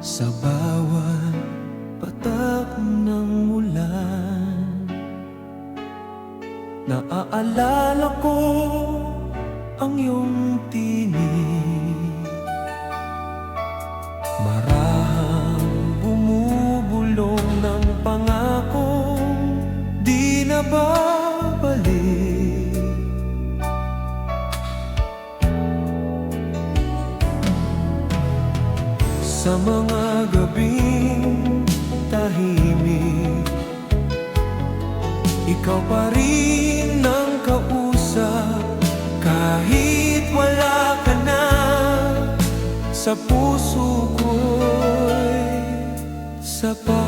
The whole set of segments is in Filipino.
Sa bawat patak ng ulan, naaalala ko ang iyong tinig. Marahang bumubulong ng pangakong di na babalik. Sa mga gabing tahimik, ikaw pa rin ang kausap. Kahit wala ka na, sa puso ko'y sapat.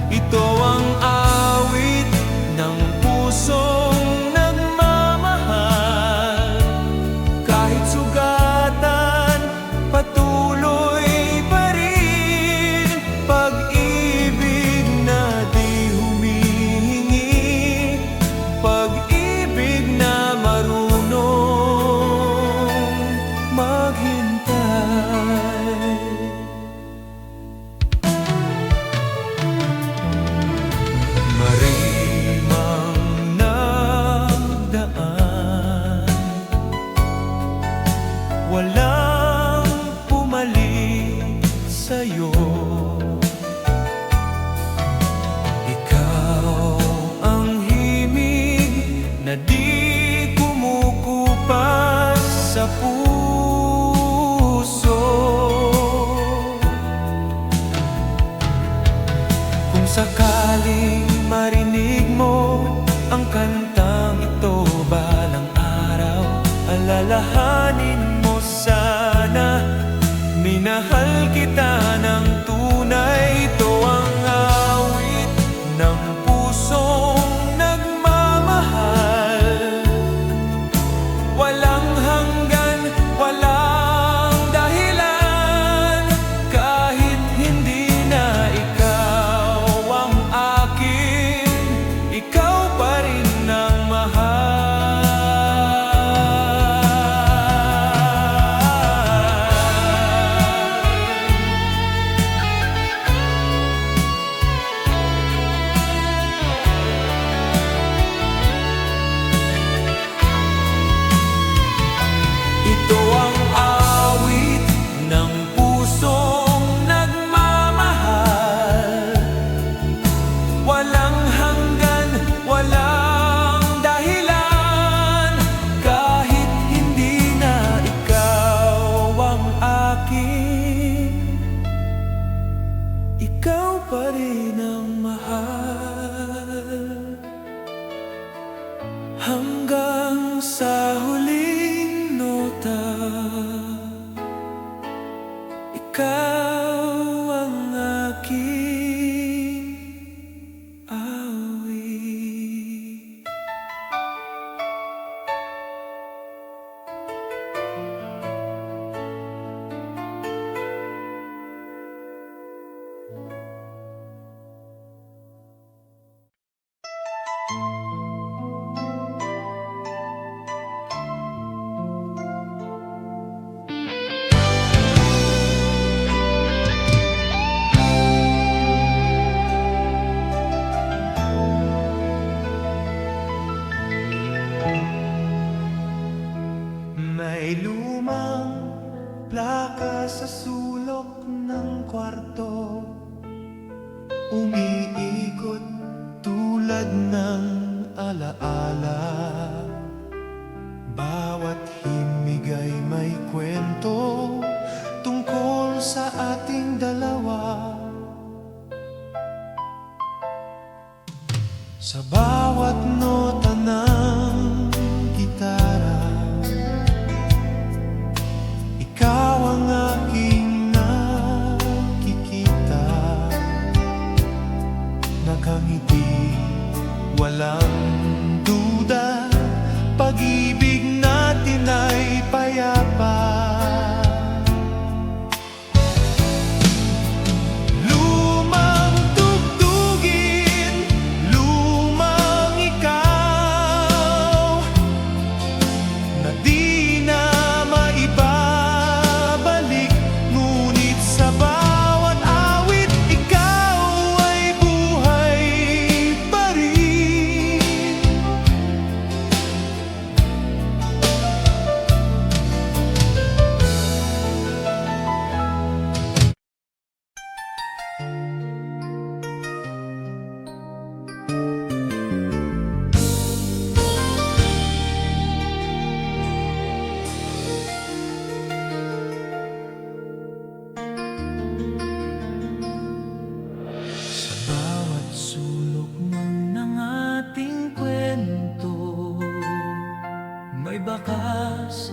Ito ang awit ng pusong nagmamahal. Kahit sugatan, patuloy pa rin. Pag-ibig na di humihingi, pag-ibig na marunong maghintay. Marimang nagdaan, walang pumalit sa'yo. Ikaw ang himig na di kumukupas sa puso. Kung sakaling marinig mo ang kantang ito balang araw, alalahanin mo sana, minahal kita ng tunay. Ito ang awit ng pusong nagmamahal. Walang hanggan, walang dahilan. Kahit hindi na ikaw ang akin, ikaw pa rin ang mahal. Ito ang awit ng pusong nagmamahal. Walang hanggan, walang dahilan. Kahit hindi na ikaw ang akin, ikaw pa rin ang mahal. Hanggang sa huling nota, ikaw ang aking awit. May lumang plaka sa sulok ng kwarto, umiikot tulad ng alaala. Bawat himig ay may kwento tungkol sa ating dalawa. Sa bawat nota ng gitara, ikaw ang aking nakikita. Nakangiti, walang duda, pag-ibig natin ay payapa. lakas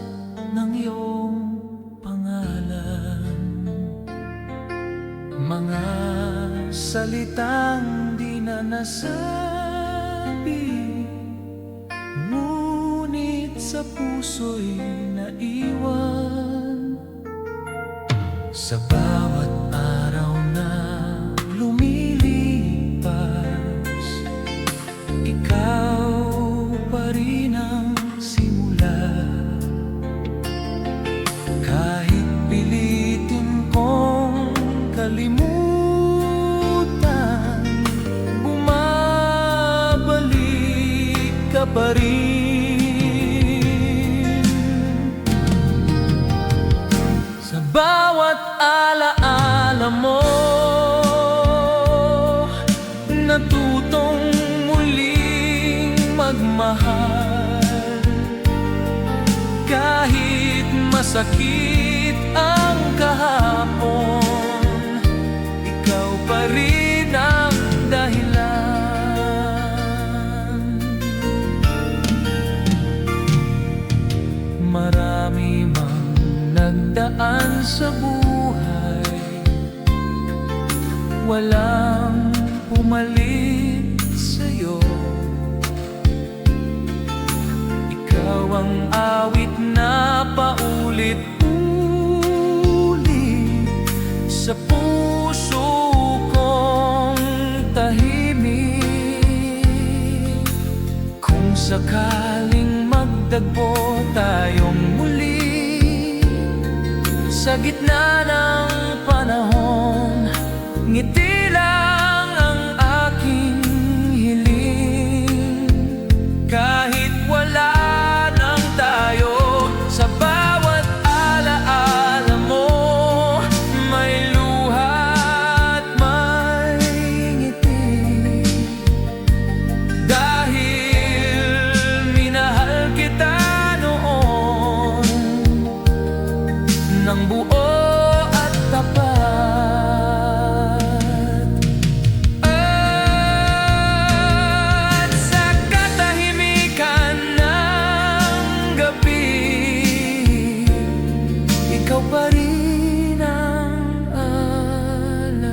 ng iyong pangalan. Mga salitang di na nasabi, ngunit sa puso'y naiwan. Sa bawat araw na lumilipas, ikaw pa rin ang simula. Kahit pilitin kong kalimutan, bumabalik ka pa rin. Sa bawat alaala mo, natutong muling magmahal. Kahit masakit ang kahapon, ikaw pa rin ang dahilan. Marami mang nagdaan sa buhay, walang pumalit sa'yo. Ikaw ang awit na paulit-ulit sa puso kong tahimik. Kung sakaling magdagpo tayong muli sa gitna ng panahon, ngiti lang ang aking hiling. Kahit wala nang tayo, sa bawat alaala mo, may luha at may ngiti. Dahil minahal kita noon ng buo at tapat. At sa katahimikan ng gabi, ikaw pa rin ang alaala.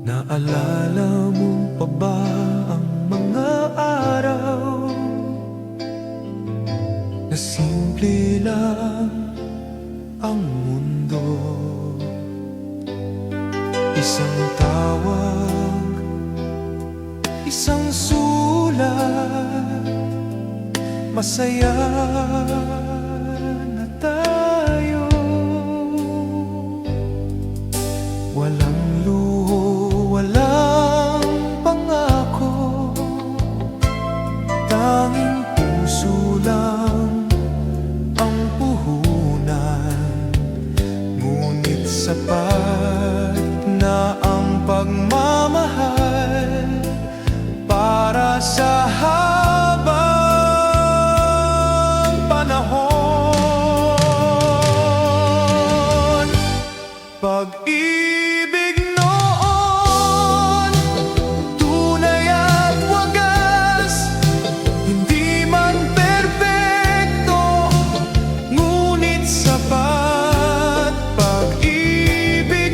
Naalala mo pa ba ang mga araw na simple lang ang mundo? Isang tawag, isang sulat, masaya na tayo. Walang luho, walang pangako, tanging puso lang ang puhunan. Ngunit sapat na ang pagmamahal para sa habang panahon. Pag-ibig noon, tunay at wagas, hindi man perpekto, ngunit sapat. Pag-ibig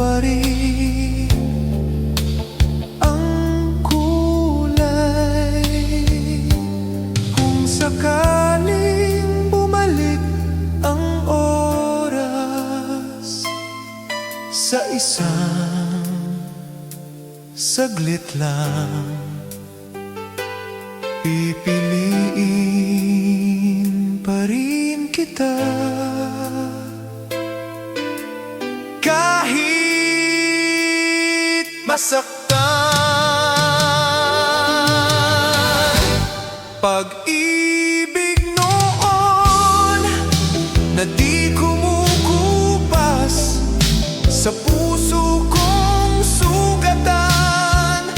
pa rin ang kulay. Kung sakaling bumalik ang oras sa isang saglit lang, pipiliin pa rin kita. Kahit masaktan, pag-ibig noon na di kumukupas sa puso kong sugatan,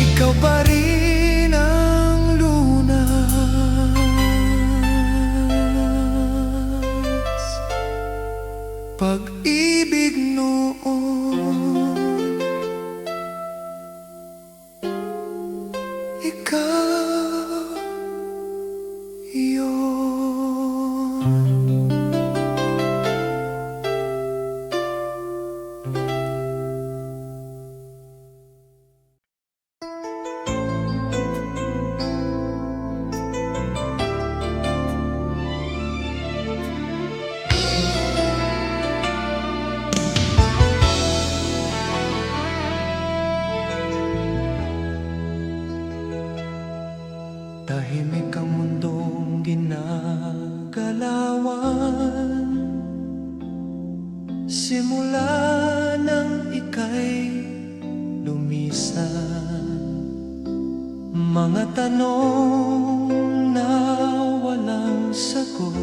ikaw pa rin ang lunas. Pag-ibig noon, ikaw yun. Tahimik ang mundong ginagalawan, simula nang ika'y lumisan. Mga tanong na walang sagot,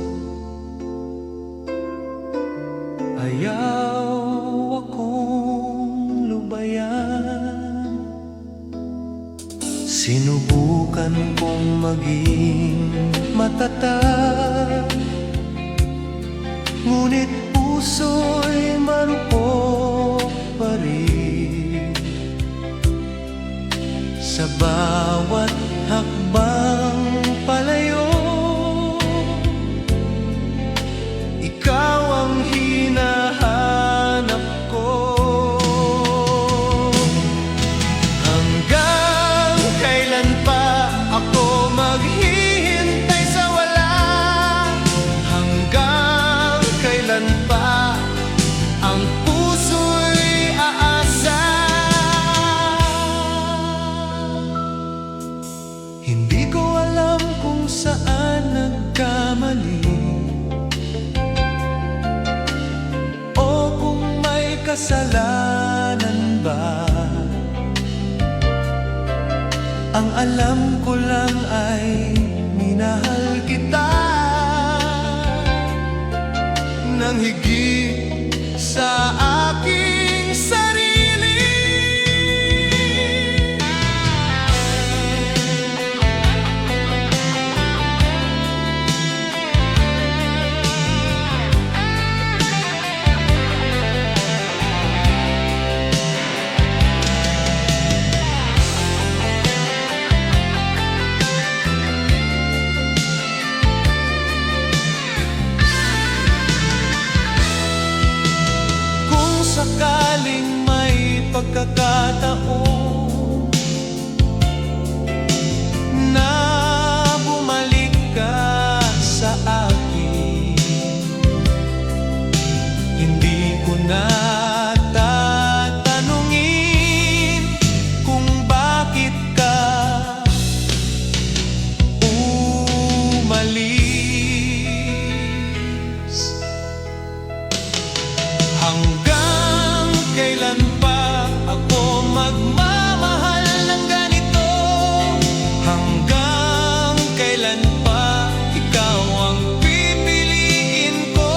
ayaw akong lubayan. Sinubukan kong maging matatag, ngunit puso'y marupok pa rin. Sa bawat hakbang palayo, ikaw ang hinahanap ko. Hanggang kailan pa ako maghihintay sa wala? Hanggang kailan pa ang puso'y aasa? Hindi ko alam kung saan nagkamali, o kung may kasalanan ba. Ang alam ko lang ay minahal kita nang higit sa aking sarili. Sakaling may pagkakataon na bumalik ka sa akin, hindi ko na tatanungin kung bakit ka umalis. Hanggang kailan pa ako magmamahal ng ganito? Hanggang kailan pa ikaw ang pipiliin ko?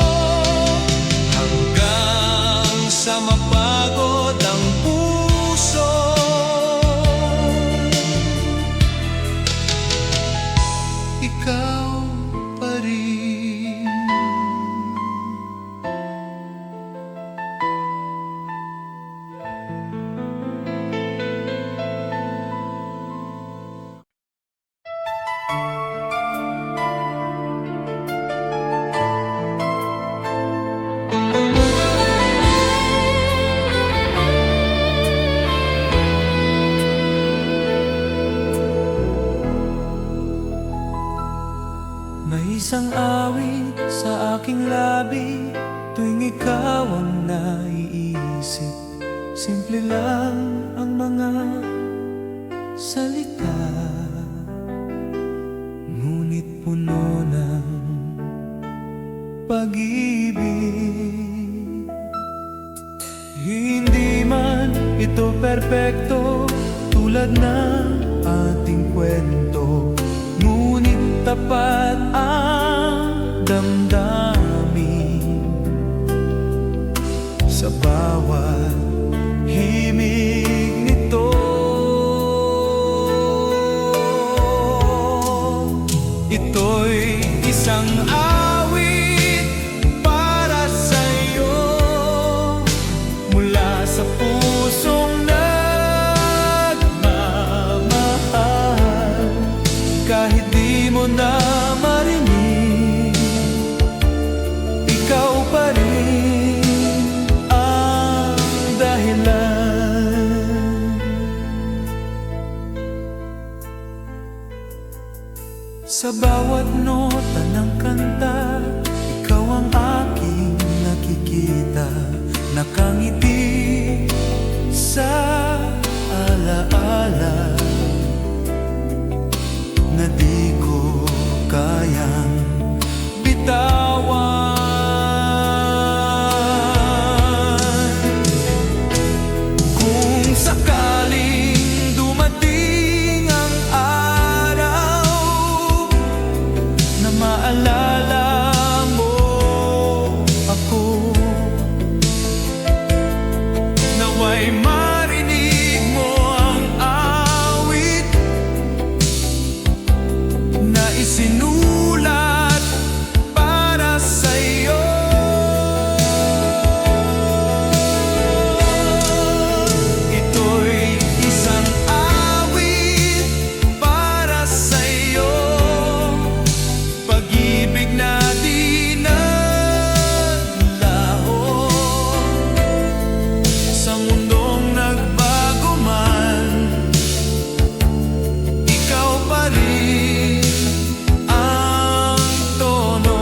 Hanggang sa mapagod ang puso, ikaw pa rin. Isang awit sa aking labi tuwing ikaw ang naiisip. Simple lang ang mga salita, ngunit puno ng pag-ibig. Hindi man ito perpekto tulad ng ating kwento, ngunit tapat ang damdamin sa bawat himig nito. Ito'y isang awit para sa'yo, mula sa pusong nagmamahal. Kahit di mo na marinig, ikaw pa rin ang dahilan. Sa bawat nota ng kanta, ikaw ang aking nakikita. Nakangiti sa alaala na di ko kayang bitawan. Kung sakaling dumating ang araw na maalala mo ako, naway marinig mo ang awit na isinulat para sa'yo. Ito'y isang awit para sa'yo, pag-ibig na di naglaho sa mundong nagbago man. Ikaw pa rin ang tono.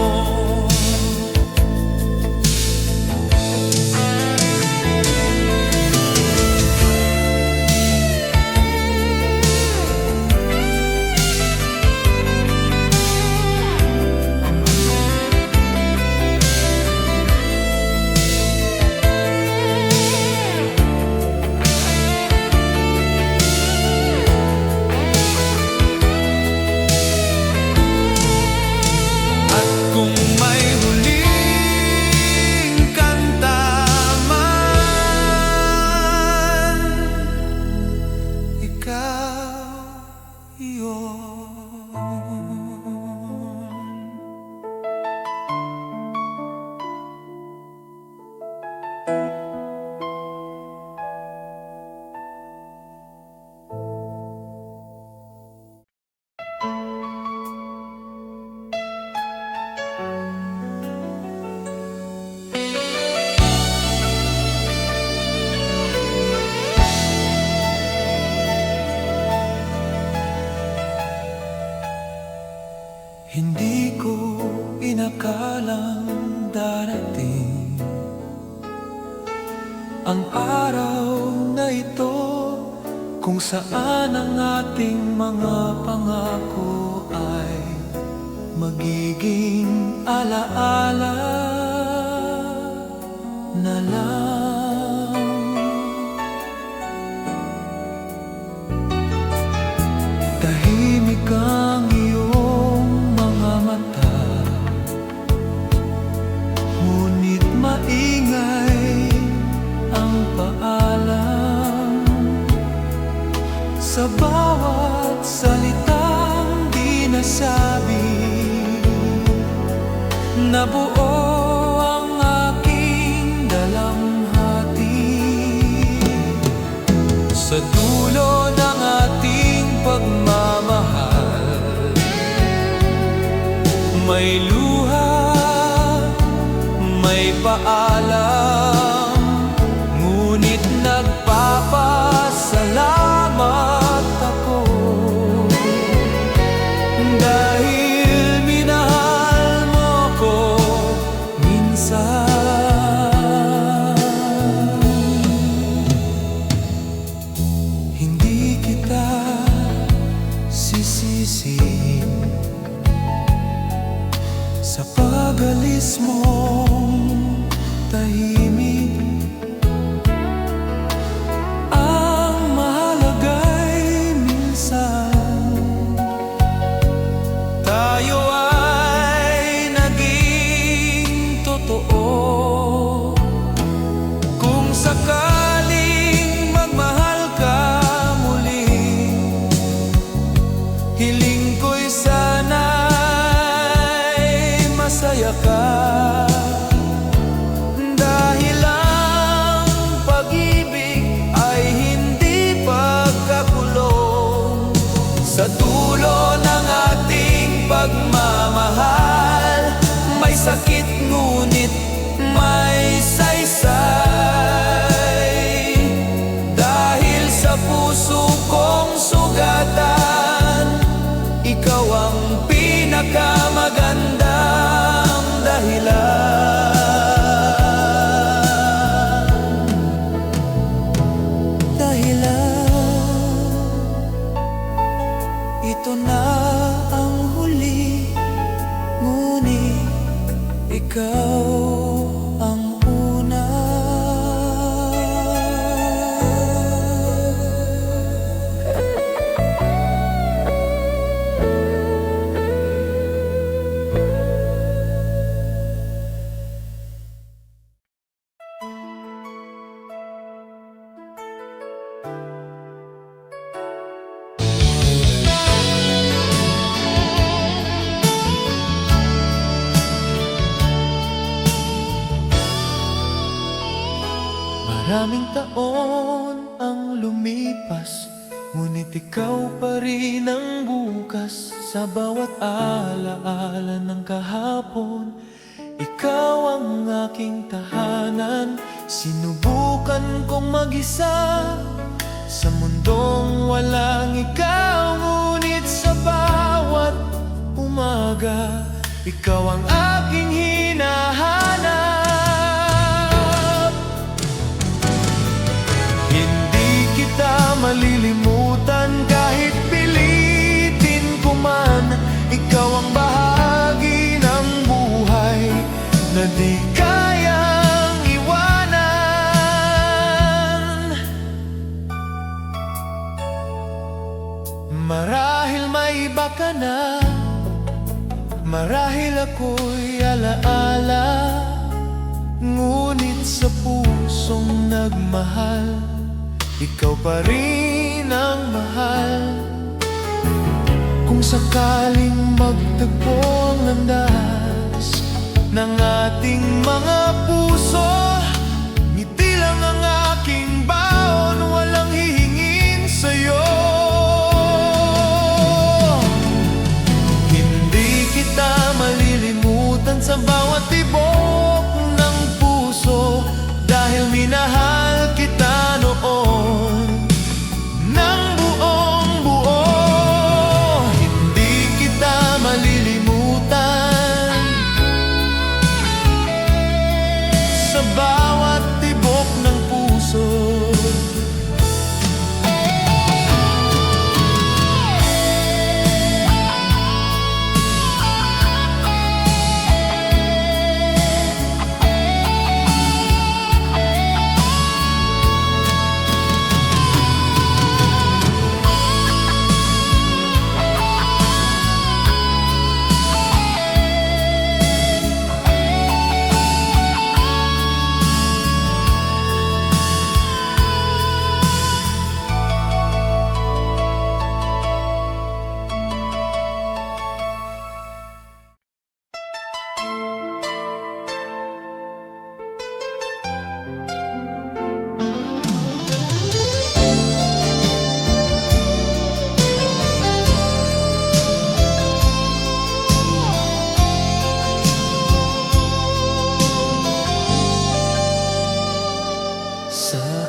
At kung may huling kanta man, ikaw iyon. Hindi ko inakalang darating ang araw na ito, kung saan ang ating mga pangako ay magiging alaala na lang. Tahimik ang iyong mga mata, ngunit maingay ang paalam sa bawat salitang di nasabi. Nabuo ang aking dalamhati sa dulo ng ating pagmamahal. May luha, may paalam, ngunit nagpapasalamat ako dahil minahal sakit ngunit may saysay. Dahil sa puso kong sugatan, ikaw ang pinakamagandang dahilan. Ito na ang huli, ngunit ikaw ang una. Maraming taon ang lumipas, ngunit ikaw pa rin ang bukas. Sa bawat alaala ng kahapon, ikaw ang aking tahanan. Sinubukan kong mag-isa sa mundong walang ikaw, ngunit sa bawat umaga, ikaw ang aking hinahanap. Malilimutan kahit pilitin ko man. Ikaw ang bahagi ng buhay na di kayang iwanan. Marahil may iba ka na, marahil ako'y alaala, ngunit sa pusong nagmahal, ikaw pa rin ang mahal. Kung sakaling magtagpo ang landas ng ating mga puso, ngiti lang ang aking baon, walang hihingin sa'yo. Hindi kita malilimutan sa bawat tibok ng puso, dahil minahal kita noon ng buong buo. Hindi kita malilimutan sa bawat tibok ng puso.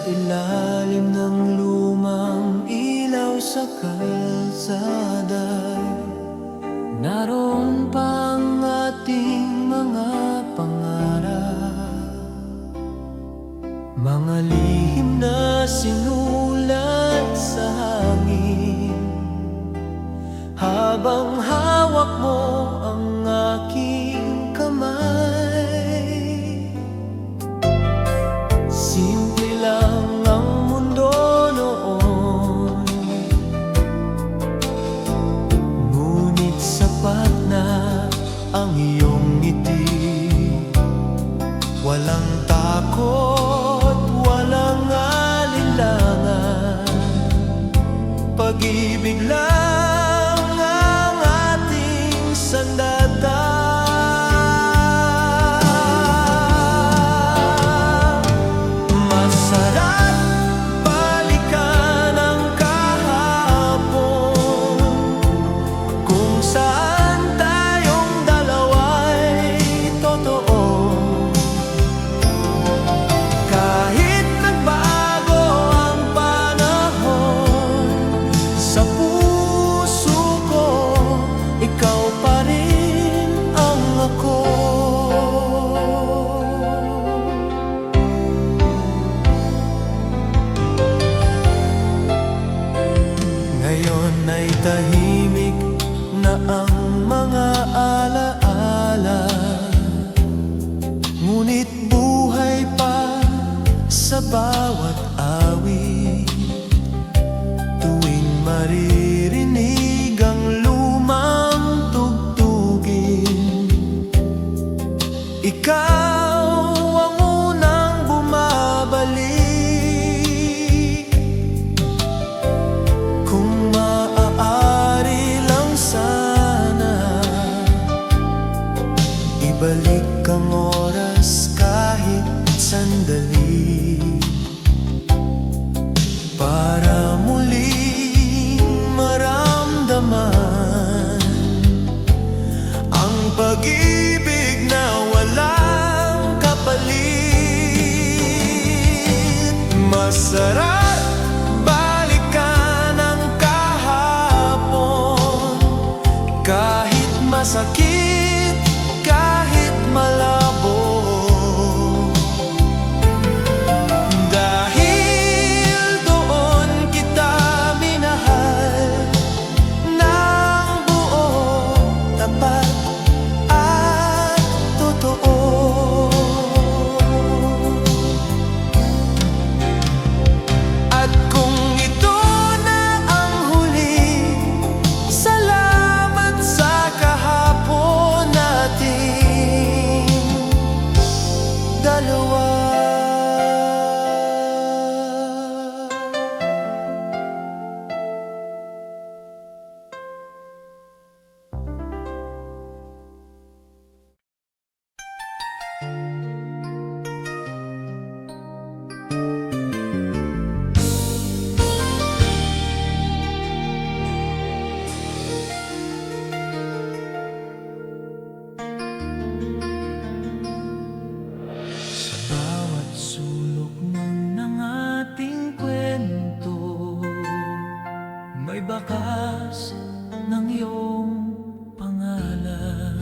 Ilalim ng lumang ilaw sa kalsada, naroon pa ang ating mga pangarap, mga lihim na sinulat sa hangin. Habang hawak mo ang aking kamay, simple lang ang mundo noon, ngunit sapat na ang iyong ngiti. Walang takot, walang alinlangan, pag-ibig lang ang ating bawat awit, tuwing maririnig ang lumang tugtugin, ikaw ang unang bumabalik. Kung maaari lang sana, ibalik ang oras kahit sandali, para muling maramdaman ang pag-ibig na walang kapalit. Masarap balikan ang kahapon, kahit masakit, kahit malabo. Dahil doon kita minahal ng buo, tapat at totoo. At kung ito na ang huli, salamat sa kahapon natin dalawa. Bawat sulok ng ating kwento, may bakas ng iyong pangalan.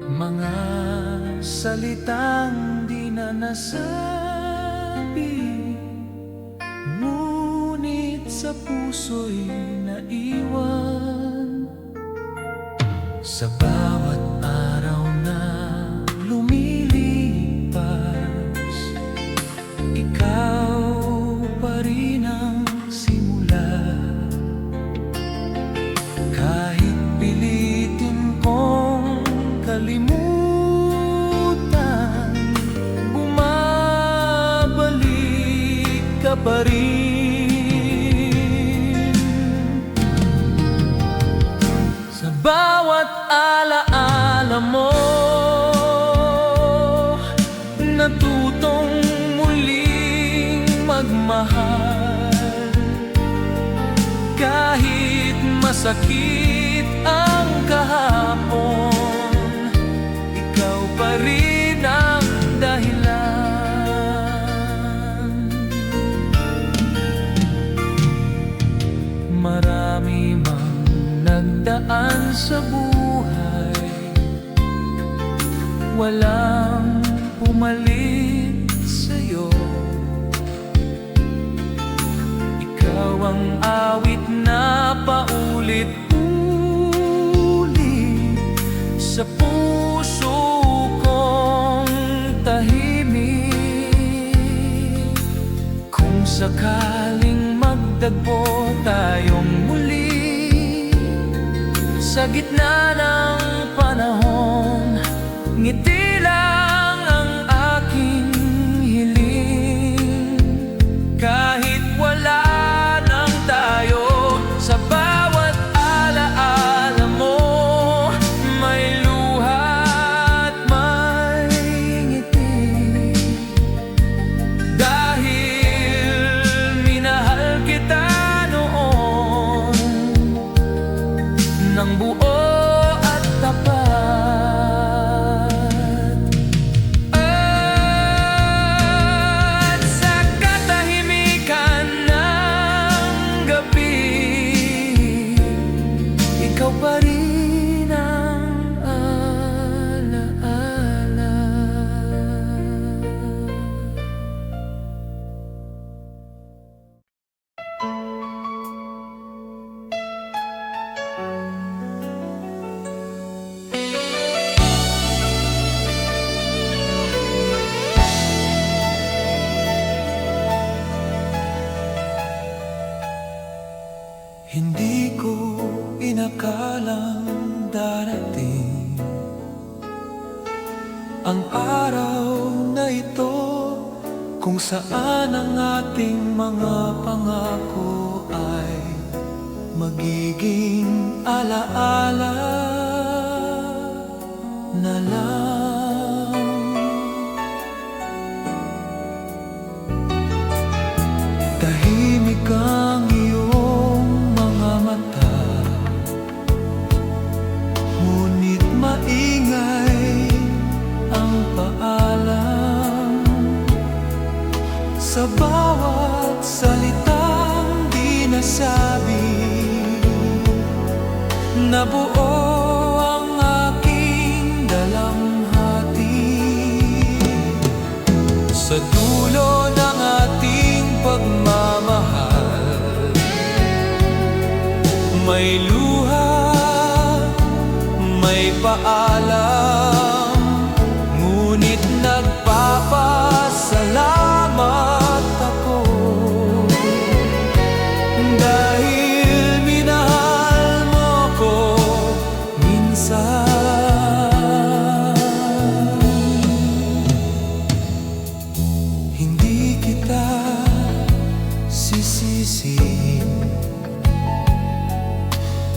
Mga salitang di na nasabi, ngunit sa puso'y naiwan. Sa bawat araw na lumilipas, ikaw pa rin ang simula. Kahit pilitin kong kalimutan, bumabalik ka pa rin. Sa bawat alaala mo, natutong muling magmahal. Kahit masakit ang kahapon, ikaw pa rin ang dahilan. Marami mang nagdaan sa buhay, walang pumalit sa'yo. Ikaw ang awit na paulit-ulit sa puso kong tahimik. Kung sakaling magdagpo tayong muli sa gitna ng panahon, ngiti lang ang aking hiling. Kahit wala nang tayo, sa bawat alaala mo, may luha at may ngiti. Dahil minahal kita noon ng buo at tapat. kung saan ang ating mga pangako ay magiging alaala na lang. Tahimik ang iyong mga mata, ngunit maingay ang paalam sa bawat salitang di nasabi. Nabuo ang aking dalamhati sa dulo ng ating pagmamahal. May luha, may paalam, ngunit nagpapasalamat ako dahil minahal mo ko minsan. Hindi kita sisisihin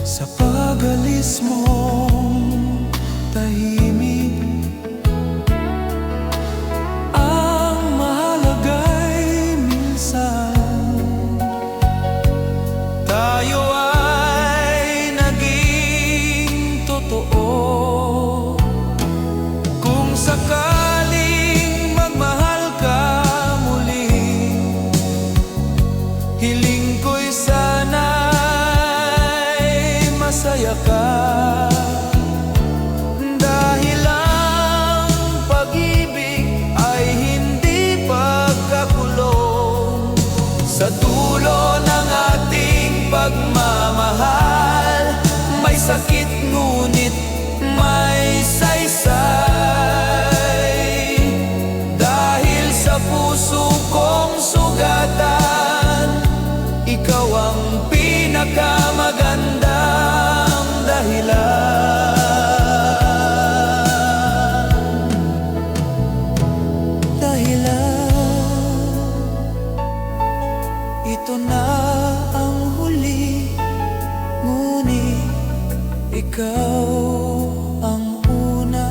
sa pag-alis mong tahimik. Ang mahalaga'y minsan tayo ay naging totoo. Kung sakaling magmahal ka muli, hiling ko'y sana'y masaya ka, dahil ang pag-ibig ay hindi pagkakulong. Sa dulo ng ating pagmamahal, may sakit ngunit may saysay, dahil sa puso kong sugatan, ikaw ang pinakamagandang dahilan. Ito na ang huli, ngunit ikaw ang una.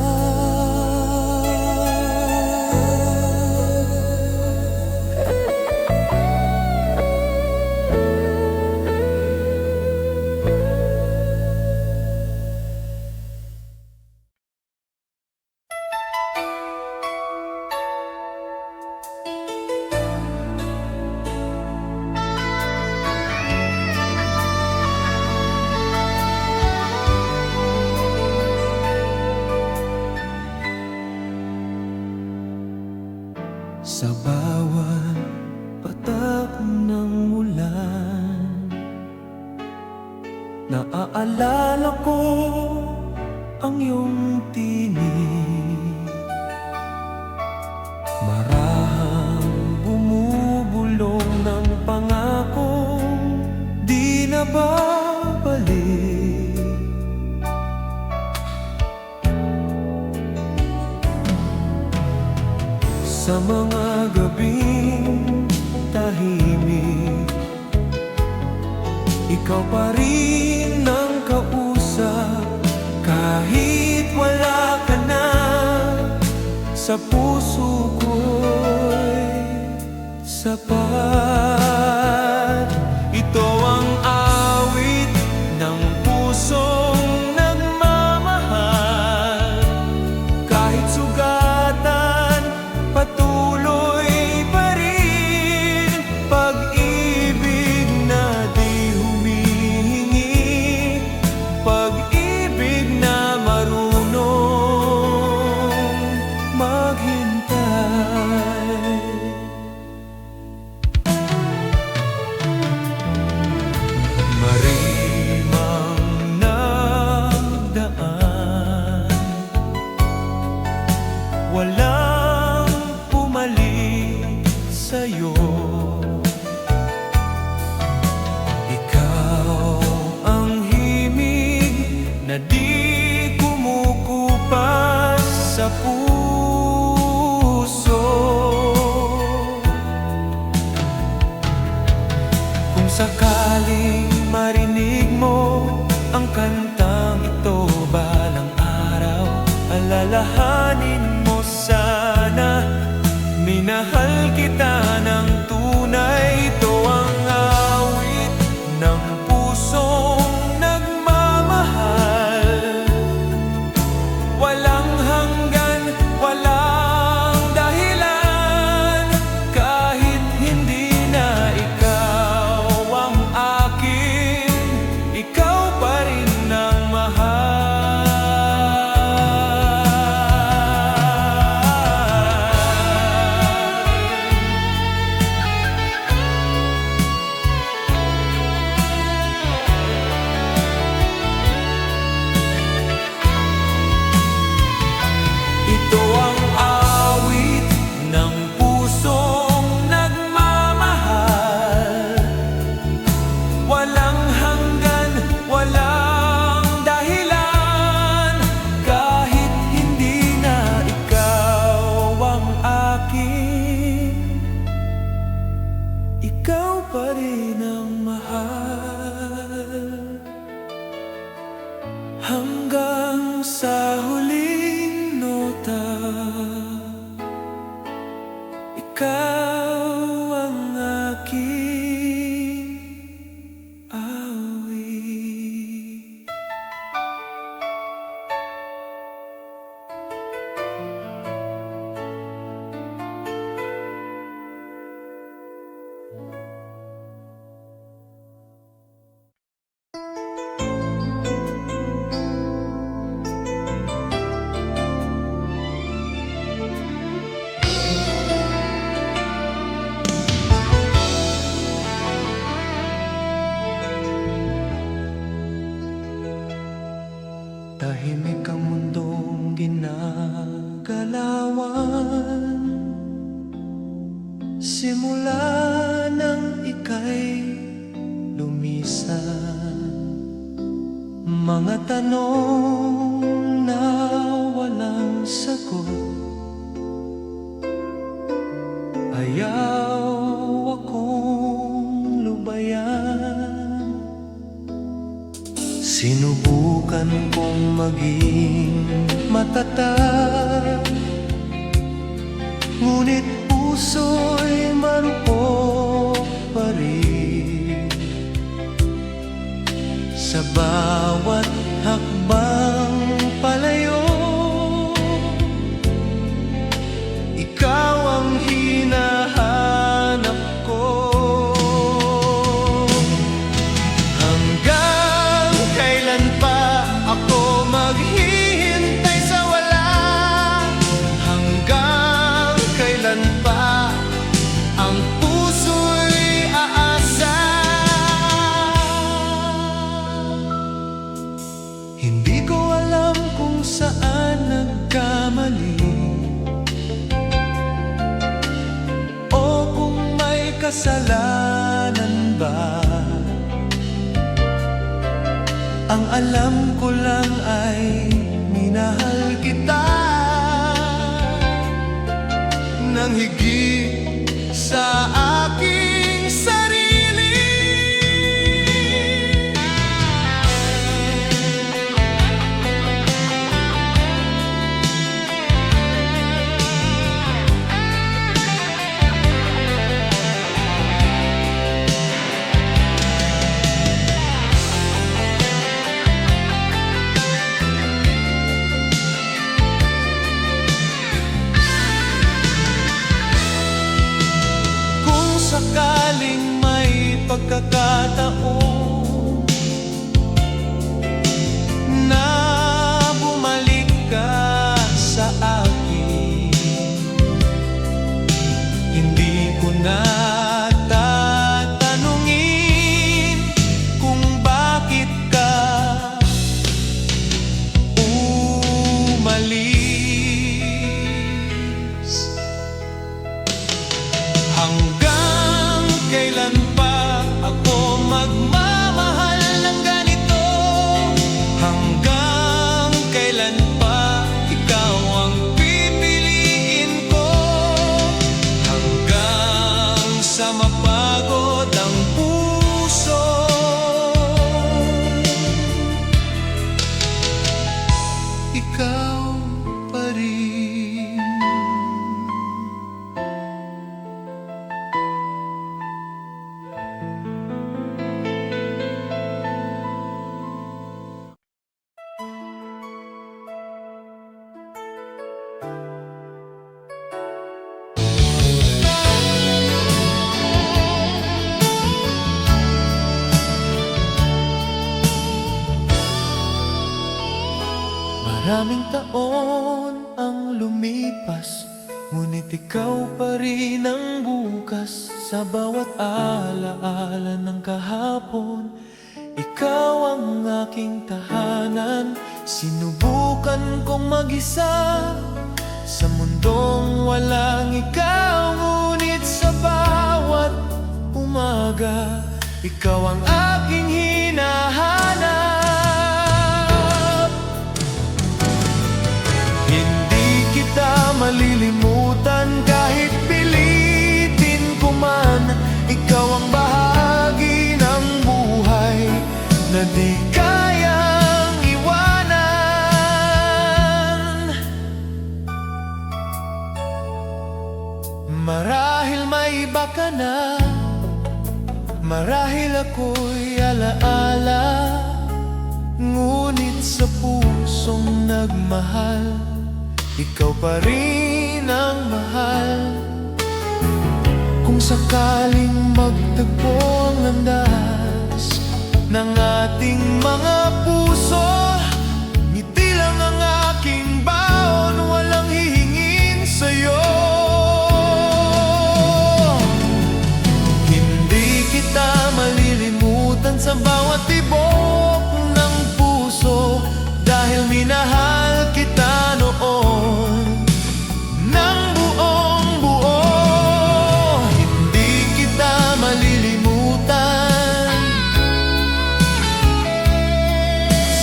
Sa bawat patak ng ulan, naaalala ko ang iyong tinig. Marahang bumubulong ng pangakong di na babalik. Sa mga gabing tahimik, ikaw pa rin ang kausap. Kahit wala ka na, sa puso ko'y sapat. Ito ang awit ng pusong nagmamahal. Kahit sugatan, patuloy pa rin. Pag-ibig na di humihingi, pag-ibig na marunong maghintay. Marimang nagdaan, walang pumalit sa'yo. Ikaw ang himig na di kumukupas sa puso. sakaling marinig mo ang kantang ito balang araw, alalahanin mo sana, minahal kita ng tunay. Ito ang awit ng pusong nagmamahal, walang hanggan, walang dahilan. Kahit hindi na ikaw ang akin, ikaw pa rin ang mahal. Ito ang awit ng pusong nagmamahal, walang hanggan, walang dahilan. Kahit hindi na ikaw ang akin, ikaw pa rin ang mahal. Hanggang sa huling nota, ikaw ang aking awit. Tahimik ang mundong ginagalawan, simula nang ika'y lumisan. Mga tanong na walang sagot, ayaw akong lubayan. Sinubukan kong maging matatag, ngunit puso'y marupok pa rin. Sa bawat hakbang palayo, ikaw ang hinahanap ko. Hanggang kailan pa ako maghihintay sa wala? Hanggang kailan pa ang puso'y aasa? Hindi ko alam kung saan nagkamali, o kung may kasalanan ba. Ang alam ko lang ay minahal kita nang higit sa aking sarili. Sakaling may pagkakataon na bumalik ka sa akin, hindi ko na tatanungin kung bakit ka umalis. Hanggang kailan pa ako magmamahal ng ganito? Hanggang kailan pa ikaw ang pipiliin ko? Hanggang sa mapagod ang puso Maraming taon ang lumipas, ngunit ikaw pa rin ang bukas. Sa bawat alaala ng kahapon, ikaw ang aking tahanan. Sinubukan kong mag-isa sa mundong walang ikaw, ngunit sa bawat umaga, ikaw ang aking hinahanap. Hindi kita malilimutan kahit pilitin ko man. Ikaw ang bahagi ng buhay na di kayang iwanan. Marahil may iba ka na, marahil ako'y alaala, ngunit sa pusong nagmahal, ikaw pa rin ang mahal. Kung sakaling magtagpo ang landas ng ating mga puso, ngiti lang ang aking baon, walang hihingin sa'yo. Sa bawat tibok ng puso, dahil minahal kita noon ng buong buo. Hindi kita malilimutan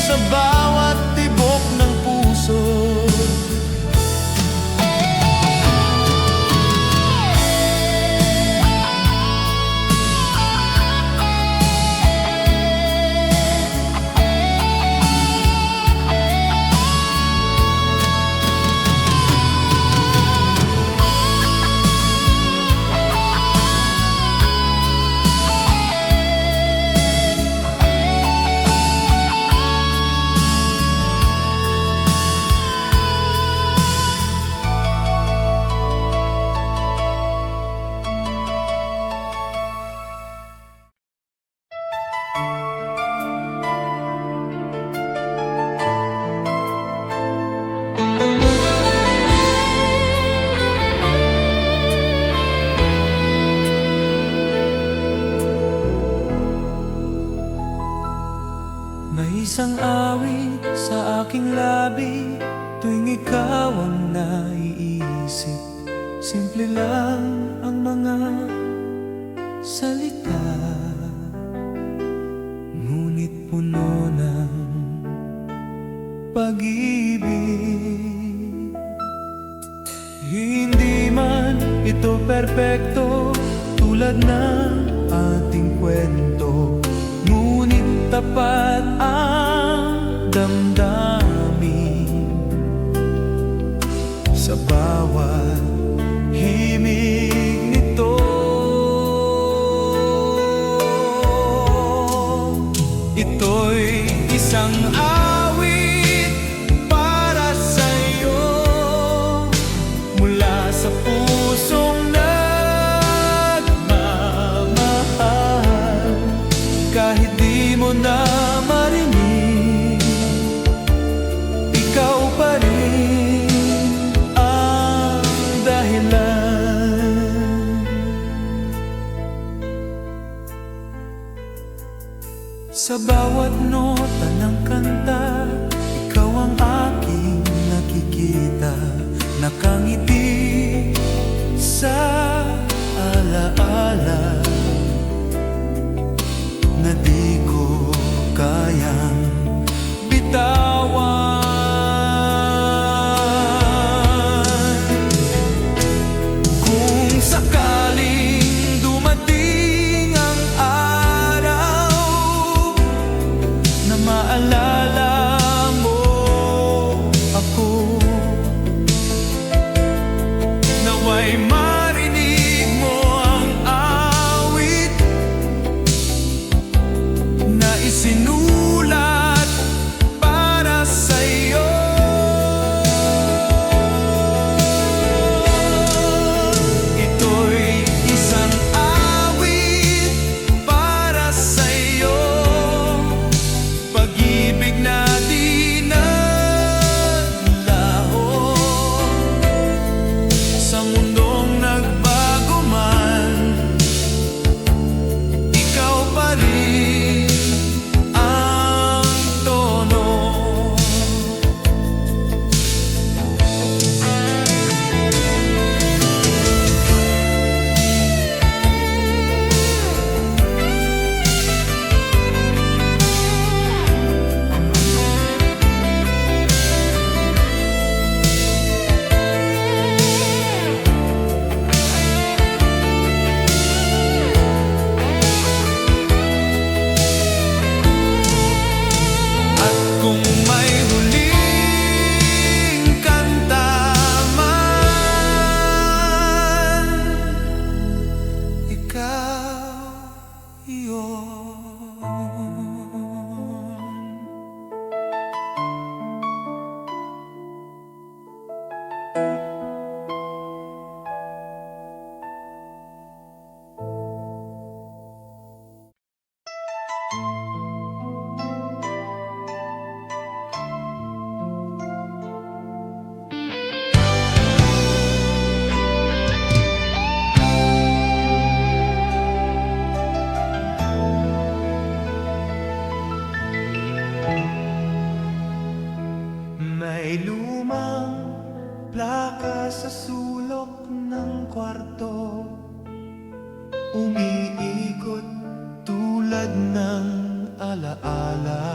sa bawat tibok ng puso. May isang awit sa aking labi tuwing ikaw ang naiisip. Simple lang ang mga salita, ngunit puno ng pag-ibig. Hindi man ito perpekto tulad ng ating kwento, ngunit tapat ang damdamin sa bawat himig nito. Ito'y isang awit para sa'yo, mula sa pusong nagmamahal. Kahit di mo na marinig, ikaw pa rin ang dahilan. Sa bawat nota ng kanta, ikaw ang aking nakikita. Nakangiti sa alaala na di ko kayang bitawan. Kung sakaling dumating ang araw na maalala mo ako, naway marinig mo ang umiikot tulad ng alaala.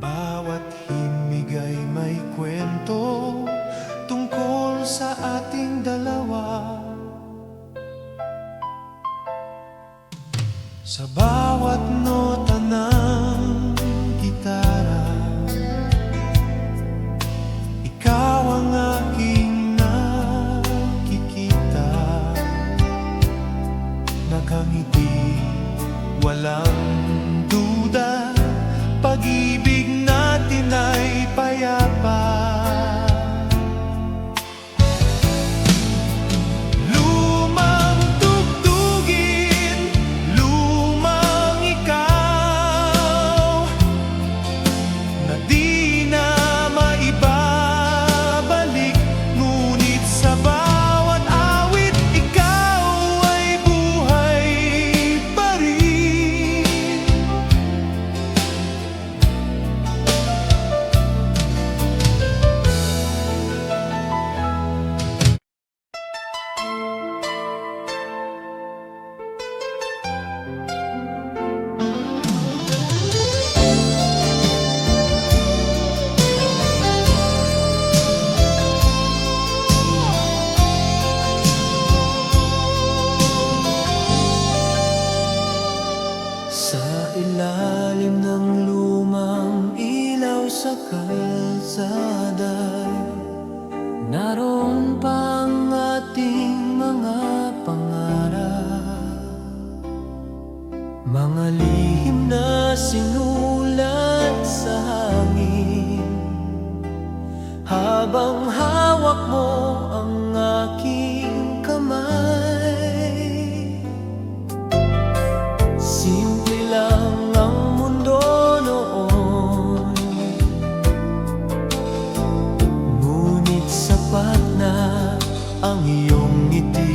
Bawat himig ay may kwento tungkol sa ating dalawa. Sa bawat nota ng gitara, ikaw ang aking nakikita. Nakangiti, walang duda, pag-ibig natin ay payapa. Lumang tugtugin, lumang ikaw, na di na maibabalik. Ngunit sa bawat awit, ikaw ay buhay pa rin. Sa ilalim ng lumang ilaw sa kalsada, naroon pa ang ating mga pangarap, mga lihim na sinulat sa hangin. Habang hawak mo ang aking kamay, simple lang ang mundo noon, ngunit sapat na ang iyong ngiti.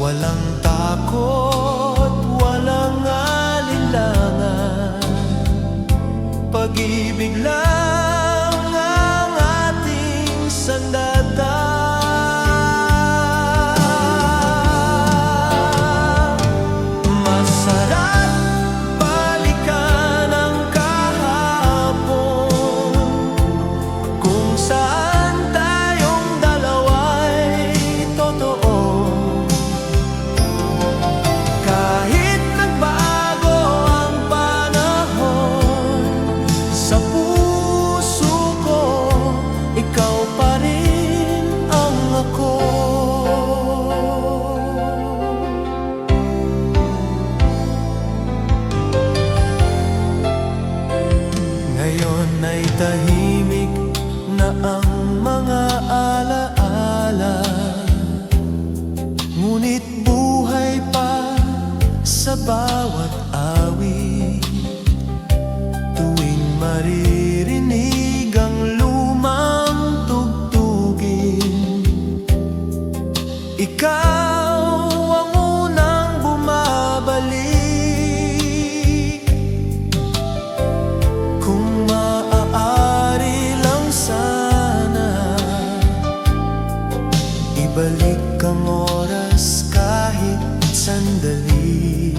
Walang takot, walang alinlangan, pag-ibig lang ang ating sandata. Masarap balikan ang kahapon, kung saan tayong dalawa'y totoo. Kahit nagbago ang panahon, sa puso ko ikaw pa rin ang ako. Ngayon ay tahimik na ang mga alaala, ngunit buhay pa sa bawat awit. Tuwing maririnig ang lumang tugtugin, ikaw ang unang bumabalik. Kung maaari lang sana, ibalik ang oras kahit sandali,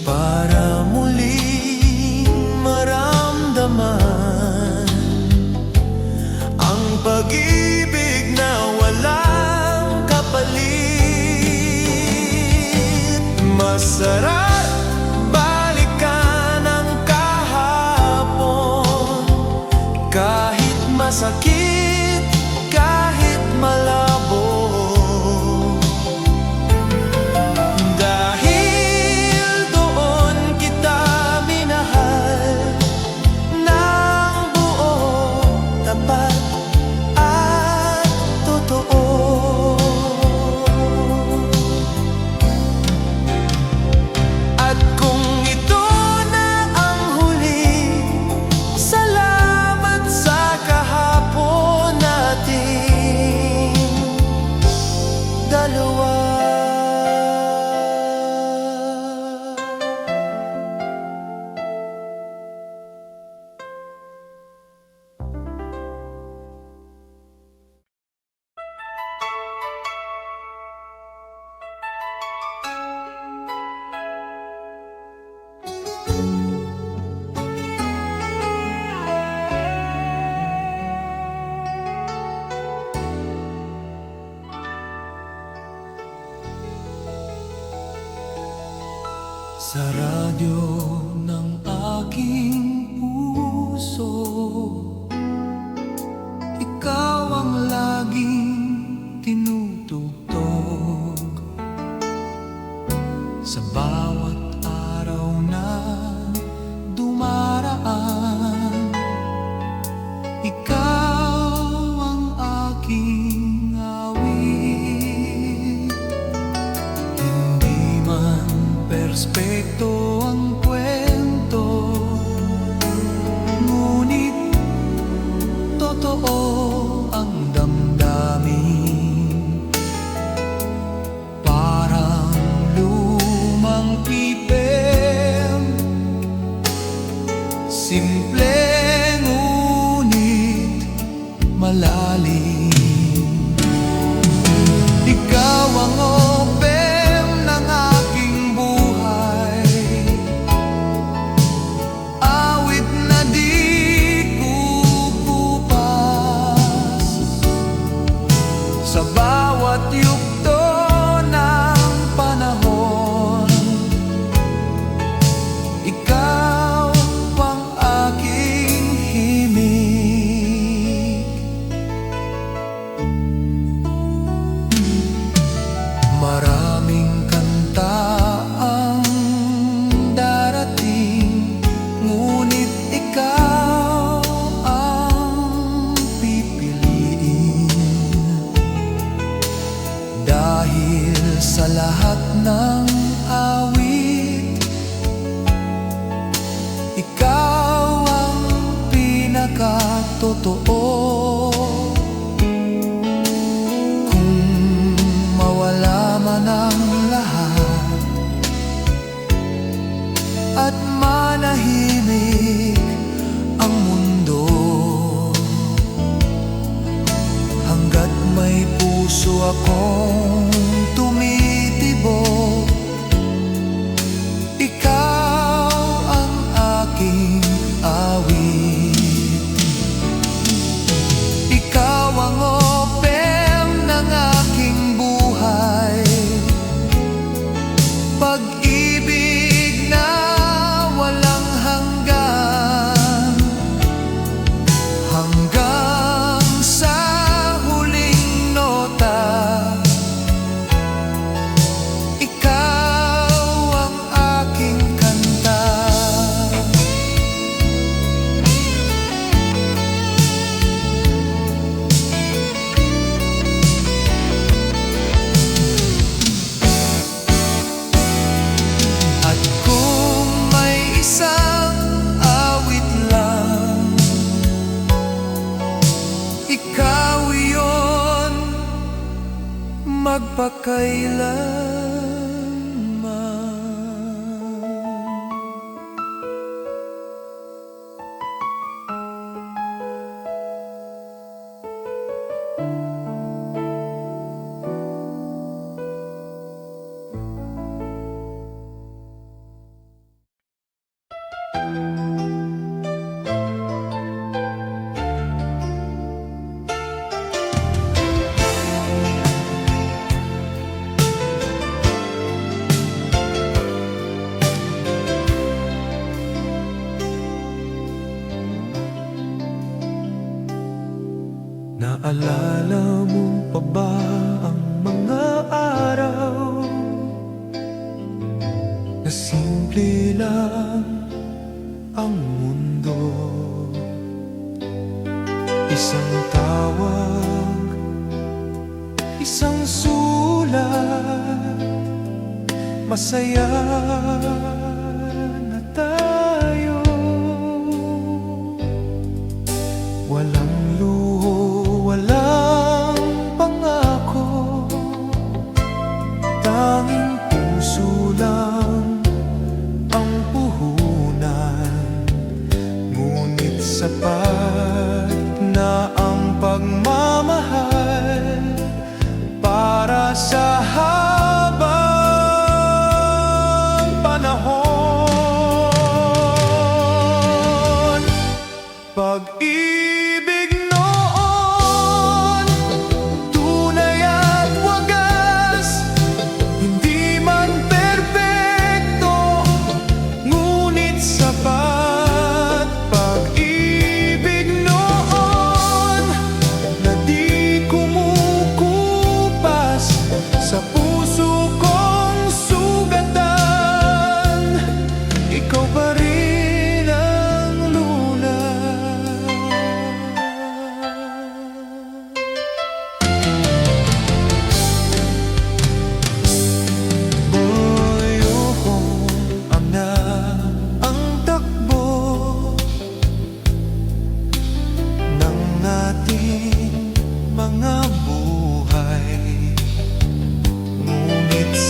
para muling maramdaman ang pag-ibig na walang kapalit. Masarap balikan ang kahapon, kahit masakit, kahit malabo. Dahil doon kita minahal ng buo, tapat at totoo. Sa radyo ng aking puso, ikaw ang laging tinutugtog. Sa bawat araw na dumaraan, ikaw ang aking awit. Hindi man perspekto ang kwento, ngunit totoo ang damdamin. Parang lumang pipem, simple ngunit malalim. Ikaw ang opem ng aking buhay, awit na di kukupas. Sa bawat yugto ng panahon, ikaw ang aking himig. Maraming kanta ang darating, ngunit ikaw ang pipiliin. Dahil sa lahat ng awit, ikaw ang pinakatotoo. Kung mawala man ang lahat at manahimik ang mundo, hanggat may puso akong tumitibok, ikaw ang aking awit. Ikaw ang opem ng aking buhay, pag-ibig na walang hanggan, hanggang sa huling nota. Ikaw ang aking kanta. At kung may isang awit lang, ikaw iyon magpakailanman. Naalala mo pa ba ang mga araw na simple lang ang mundo? Isang tawag, isang sulat, masaya na tayo. Walang luho, walang pangako, tanging puso lang ang puhunan. Ngunit sapat na ang pagmamahal para sa habang panahon.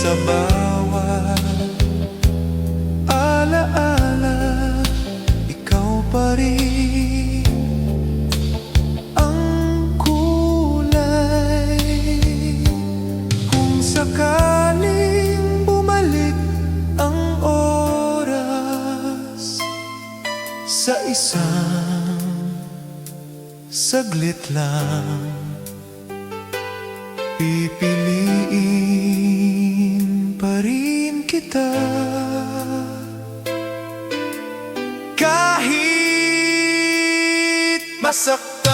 Sa bawat alaala, ikaw pa rin ang kulay. Kung sakaling bumalik ang oras sa isang saglit lang, pipiliin pa rin kita. Kahit masaktan,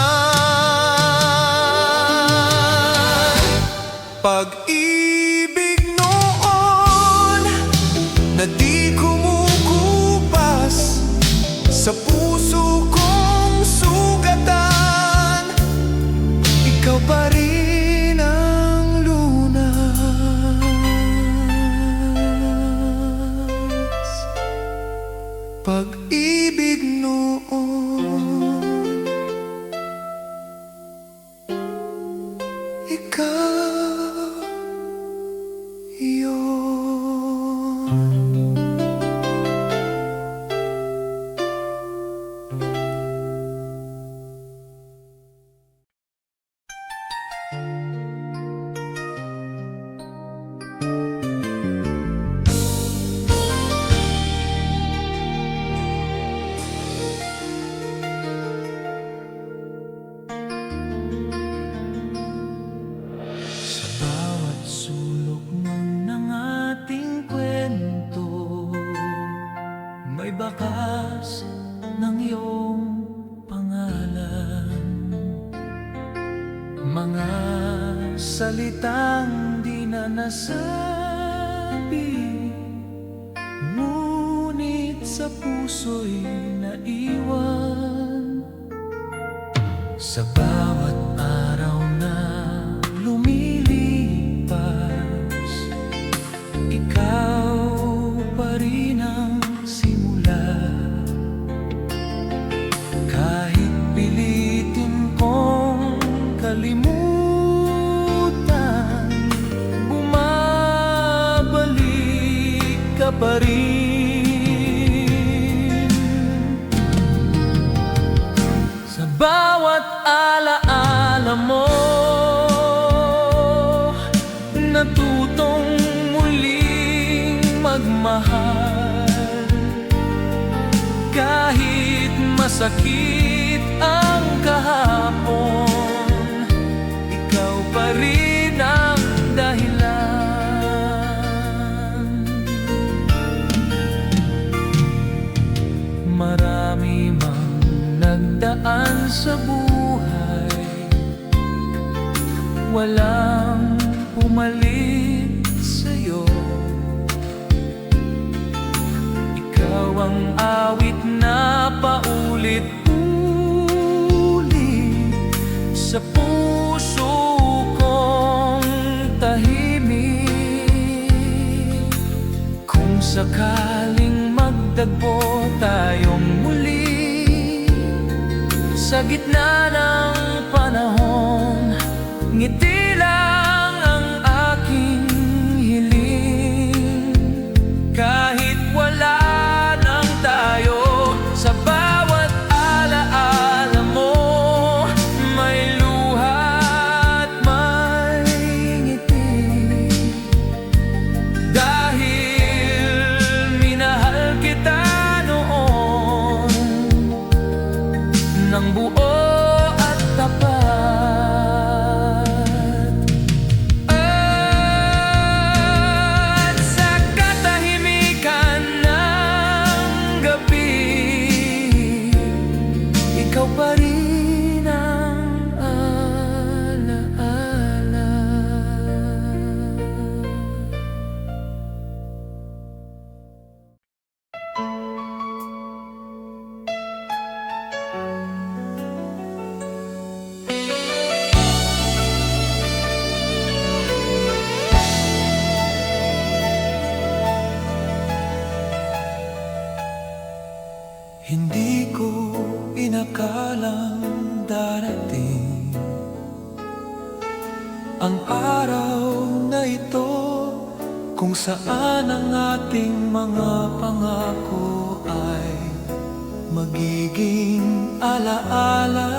pag-ibig noon na di kumukupas sa puso kong sugatan, ikaw pa rin ang lunas. Pag-ibig noon, ikaw yun. Sa bawat sulok ng ating kwento, may bakas ng iyong pangalan. Mga salitang di na nasabi, ngunit sa puso'y naiwan. Sa bawat araw na lumilipas, ikaw pa rin ang simula. Kahit pilitin kong kalimutan, bumabalik ka pa rin. Sa bawat alaala mo, natutong muling magmahal. Kahit masakit ang kahapon, ikaw pa rin ang dahilan. Marami mang nagdaan sa buhay, walang pumalit sa'yo. Ikaw ang awit na paulit-ulit sa puso kong tahimik. Kung sakaling magdagpo tayong muli sa gitna ng panahon, ngiti lang ang aking hiling. Kahit wala nang tayo, sa bawat alaala mo, may luha at may ngiti. Dahil minahal kita noon ng buo at tapat. At sa katahimikan ng gabi, ikaw pa rin ang alaala. Hindi ko inakalang darating ang araw na ito, kung kung saan ang ating mga pangako ay magiging alaala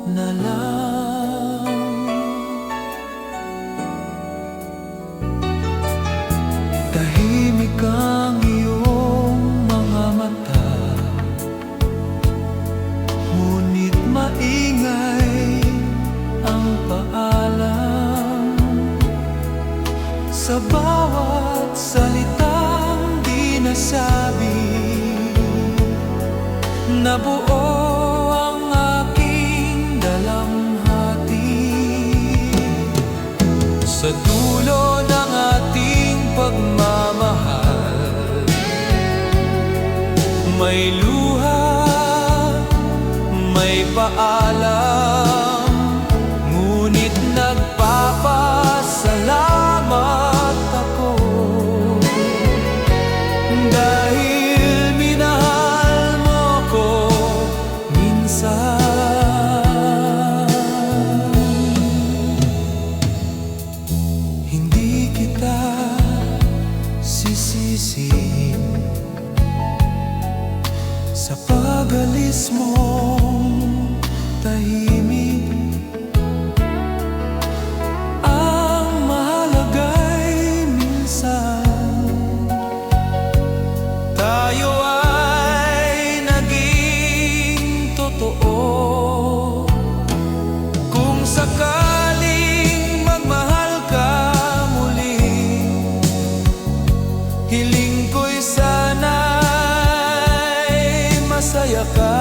na lang. Tahimik ang iyong mga mata, ngunit maingay ang paalam sa bawat salitang di nasabi. Nabuo ang aking dalamhati sa dulo ng ating pagmamahal. May luha, may paalam, ngunit nagpapasalamat ako dahil minahal mo ko minsan. Hindi kita sisisihin sa pag-alis mong tahimik. Ang mahalaga'y minsan tayo ay naging totoo. Kung sakaling magmahal ka muli, hiling ko'y sana'y masaya ka,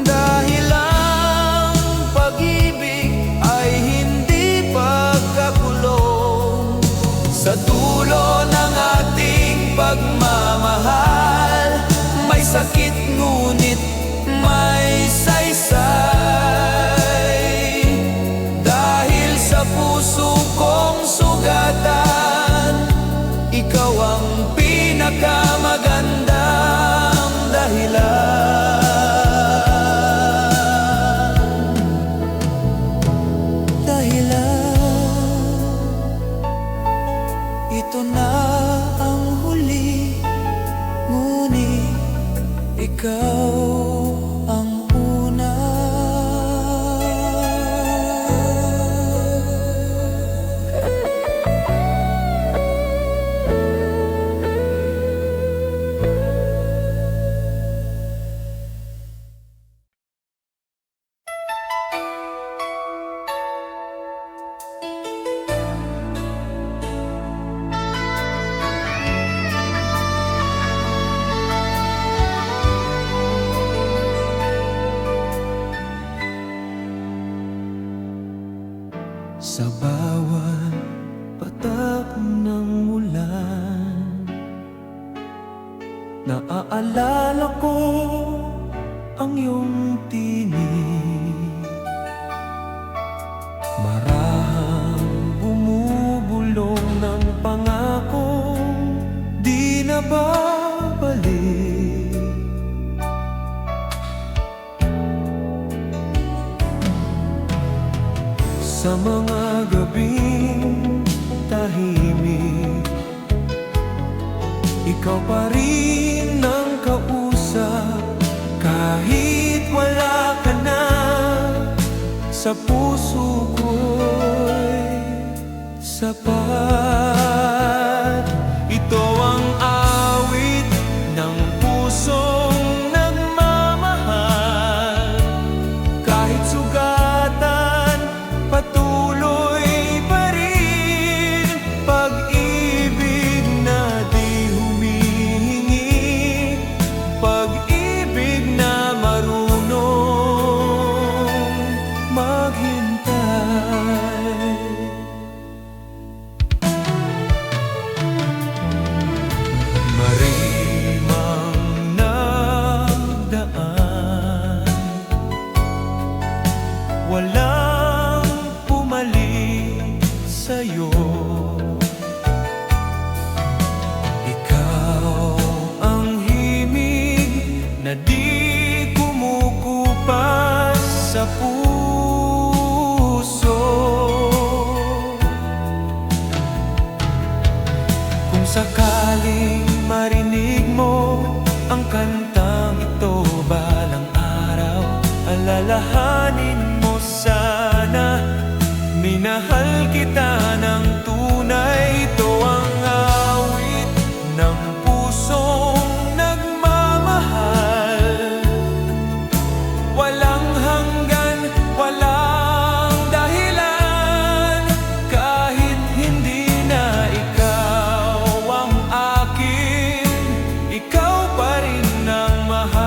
dahil ang pag-ibig ay hindi pagkakulong. Sa dulo ng ating pagmamahal, may sakit ngunit may saysay, dahil sa puso kong sugatan, ikaw ang pinakamagandang dahilan. Ito na ang huli, ngunit ikaw ang una. Sa bawat patak ng ulan, naaalala ko ang iyong tinig. Marahang bumubulong ng pangakong di na babalik. Sa mga gabing tahimik, ikaw pa rin ang kausap. Kahit wala ka na, sa puso ko'y sapat. Ito ang awit ng pusong nagmamahal. Kahit sugatan, patuloy pa rin. Pag-ibig na di humihingi, pag-ibig na marunong maghintay. minahal kita ng tunay. Ito ang awit ng pusong nagmamahal. Walang hanggan, walang dahilan, kahit hindi na ikaw ang akin, ikaw pa rin ang mahal.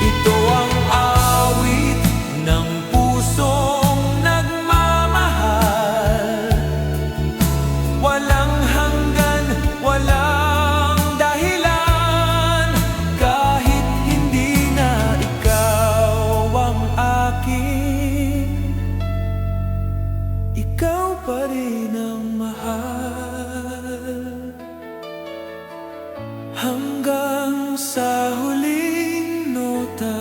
Ito ang awit ng pusong nagmamahal. Walang hanggan, walang dahilan, kahit hindi na ikaw ang akin, ikaw pa rin ang mahal. Hanggang sa huling nota,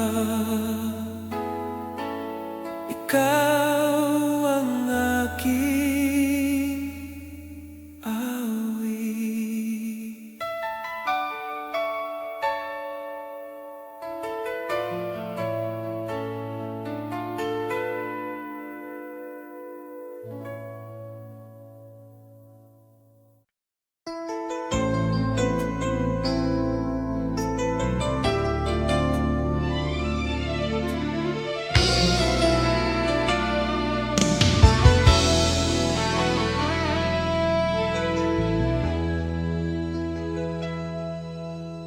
ikaw ang aking awit.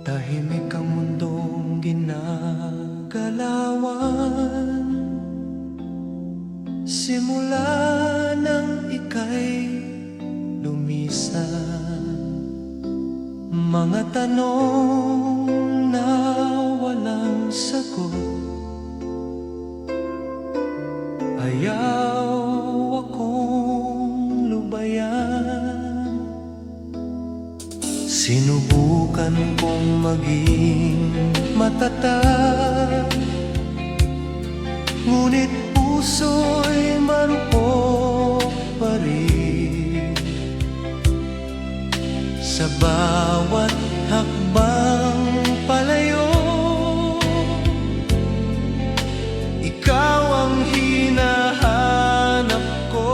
Tahimik ang mundong ginagalawan, simula nang ika'y lumisan. Mga tanong na walang sagot, ayaw akong lubayan. Sinubukan kong maging matatag, ngunit puso'y marupok pa rin. Sa bawat hakbang palayo, ikaw ang hinahanap ko.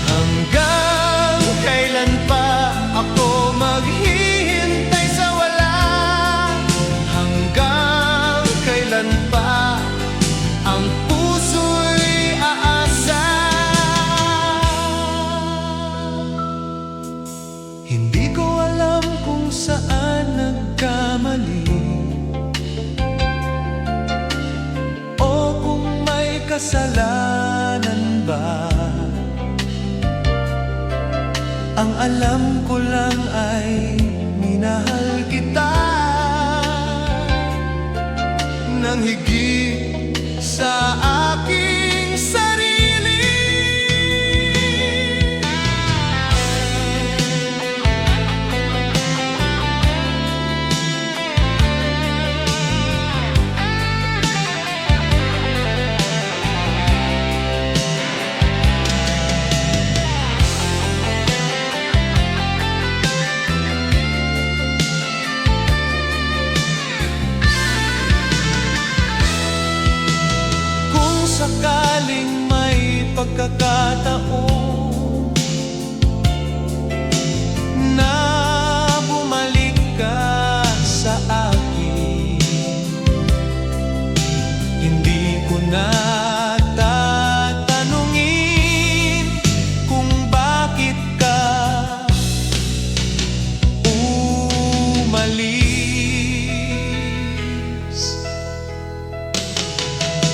Hanggang kailan pa ako maghihintay sa wala? Hanggang kailan pa ang puso'y aasa? Hindi ko alam kung saan nagkamali, o kung may kasalanan ba. Ang alam ko lang ay minahal kita nang higit sa aking sarili. Sakaling may pagkakataon na bumalik ka sa akin, hindi ko na tatanungin kung bakit ka umalis.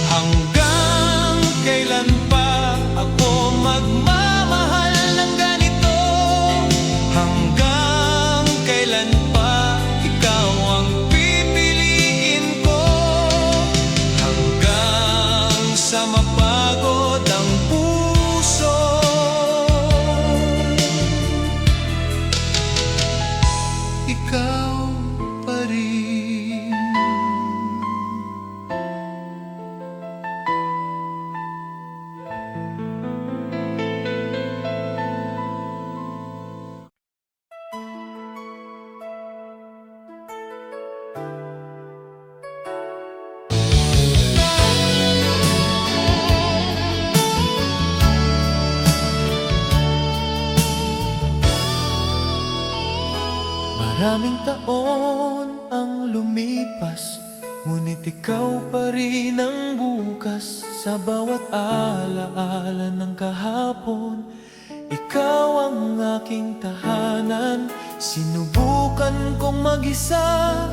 Hanggang kailan pa ako Maraming taon ang lumipas, ngunit ikaw pa rin ang bukas. Sa bawat alaala ng kahapon, ikaw ang aking tahanan. Sinubukan kong mag-isa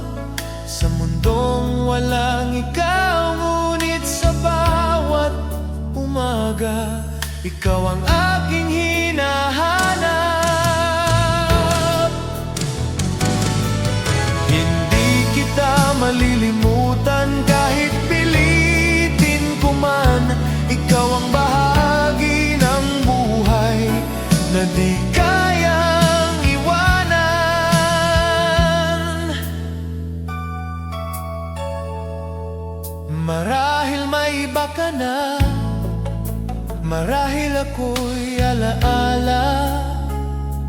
sa mundong walang ikaw, ngunit sa bawat umaga, ikaw ang aking hinahanap. Hindi kita malilimutan kahit pilitin ko man. Ikaw ang bahagi ng buhay na di kayang iwanan. Marahil may iba ka na, marahil ako'y alaala,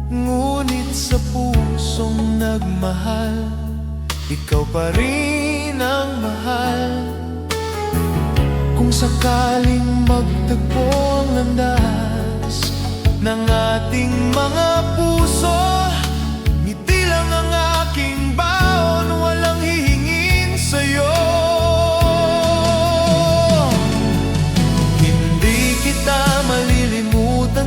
ngunit sa pusong nagmahal, ikaw pa rin ang mahal. Kung sakaling magtagpo ang landas ng ating mga puso, ngiti lang ang aking baon, walang hihingin sa'yo.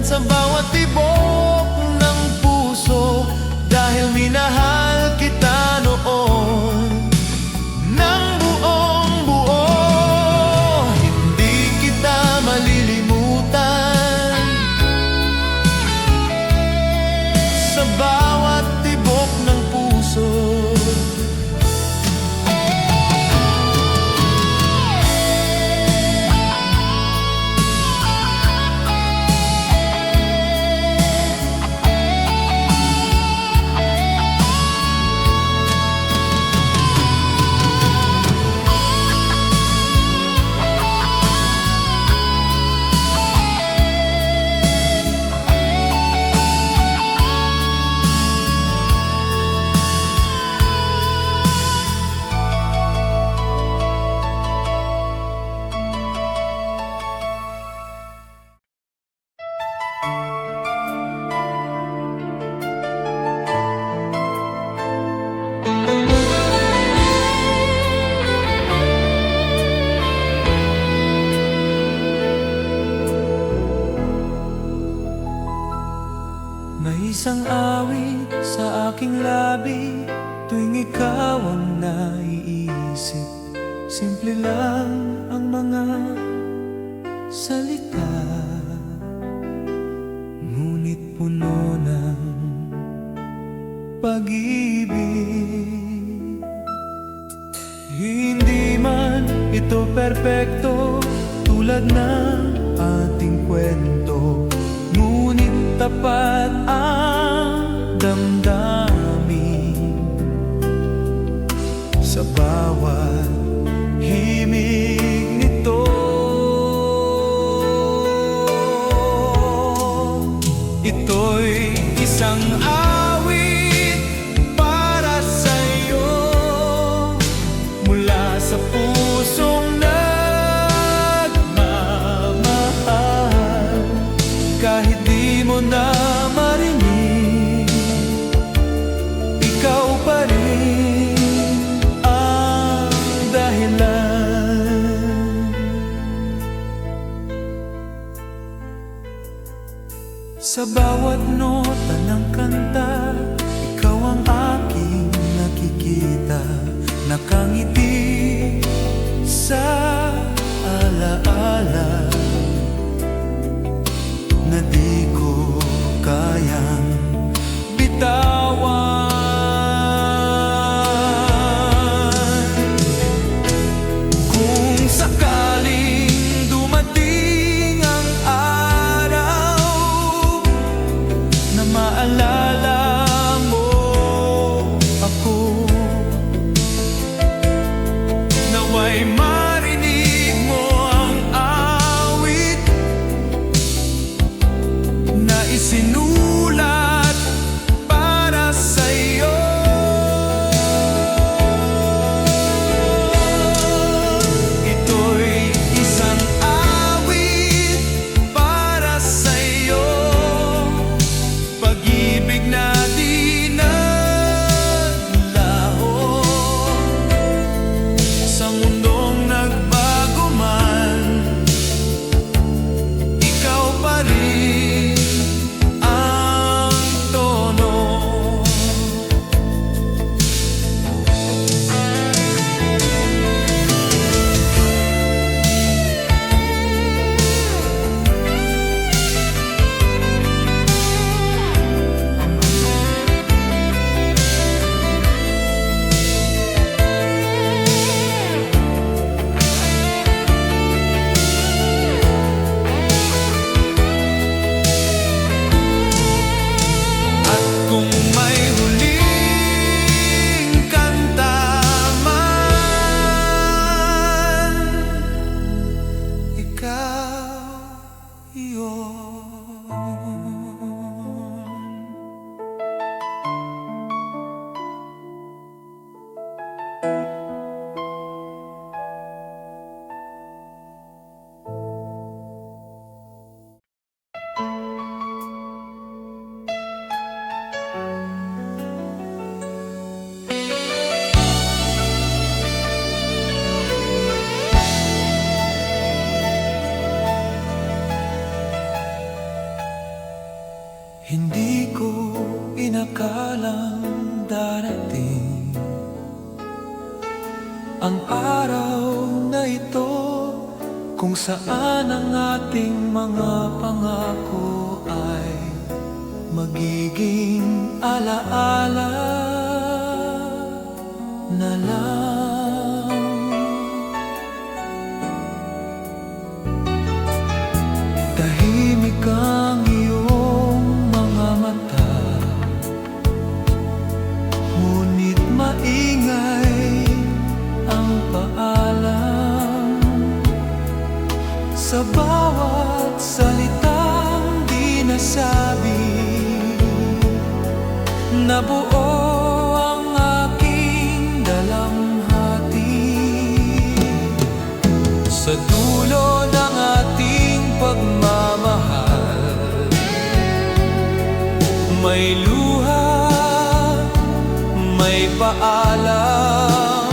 Sa bawat tibok ng puso, dahil minahal kita noon ng buong buo. Hindi kita malilimutan sa bawat tibok ng puso. May isang awit sa aking labi tuwing ikaw ang naiisip. Simple lang ang mga salita, ngunit puno ng pag-ibig. Hindi man ito perpekto tulad ng ating kwento, ngunit tapat ang damdamin sa bawat himig nito. Ito'y isang awit para sa'yo, mula sa pusong nagmamahal. Kahit di mo na marinig, ikaw pa rin ang dahilan. Sa bawat nota ng kanta, ikaw ang aking nakikita. Nakangiti sa alaala na di ko kayang bitawan. Kung sakaling dumating ang araw na maalala mo ako, naway marinig mo ang awit na isinulat para sa'yo. Ito'y isang awit para sa'yo, pag-ibig na di nagbabago. Hindi ko inakalang darating ang araw na ito kung saan ang ating mga pangako ay magiging alaala na lang. Tahimik ang iyong mga mata, ngunit maingay ang paalam sa bawat salitang di nasabi. Nabuo ang aking dalamhati sa dulo ng ating pagmamahal. May luha, may paalam,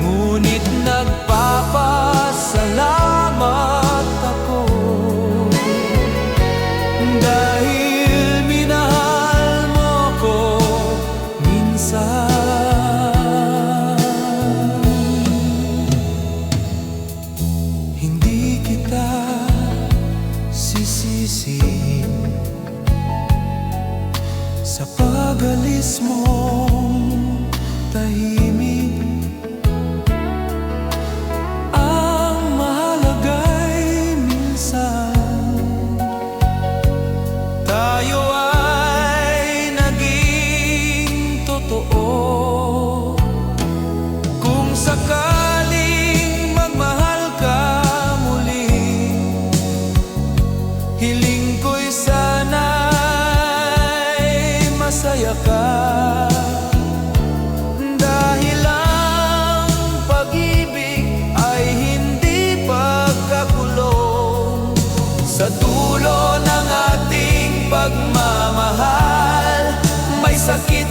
ngunit nagpapasalamat ako dahil minahal mo ko minsan. Hindi kita sisisihin sa pag-alis mong tahimik. Ang mahalaga'y minsan tayo ay naging totoo. Kung sakaling magmahal ka muli, hiling ko'y sana'y masaya ka, dahil ang pag-ibig ay hindi pagkakulong. Sa dulo ng ating pagmamahal, may sakit